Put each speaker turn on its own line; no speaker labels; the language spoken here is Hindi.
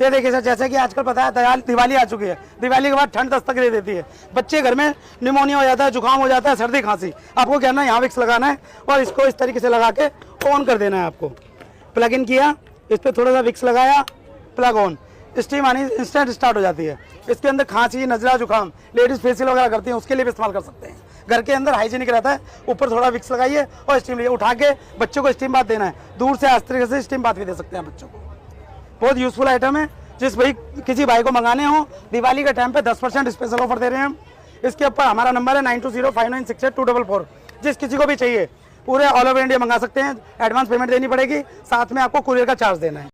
ये देखिए सर, जैसे कि आजकल पता है दिवाली आ चुकी है, दिवाली के बाद ठंड दस्तक दे देती है, बच्चे घर में निमोनिया हो जाता है, जुकाम हो जाता है, सर्दी खांसी। आपको क्या करना है, यहाँ विक्स लगाना है और इसको इस तरीके से लगा के ऑन कर देना है। आपको प्लग इन किया, इस पर थोड़ा सा विक्स लगाया, प्लग ऑन, स्टीम आनी इंस्टेंट स्टार्ट हो जाती है। इसके अंदर खांसी, नजला, जुकाम, लेडीज फेशियल वगैरह करती हैं, उसके लिए भी इस्तेमाल कर सकते हैं। घर के अंदर हाइजीनिक रहता है। ऊपर थोड़ा विक्स लगाइए और स्टीम लिए उठा के बच्चों को स्टीम बाथ देना है। दूर से इस तरीके से स्टीम बाथ भी दे सकते हैं बच्चों को। बहुत यूजफुल आइटम है। किसी भाई को मंगाने हो दिवाली के टाइम पे 10% स्पेशल ऑफर दे रहे हैं हम। इसके ऊपर हमारा नंबर है 9205968244। जिस किसी को भी चाहिए पूरे ऑल ओवर इंडिया मंगा सकते हैं। एडवांस पेमेंट देनी पड़ेगी, साथ में आपको कुरियर का चार्ज देना है।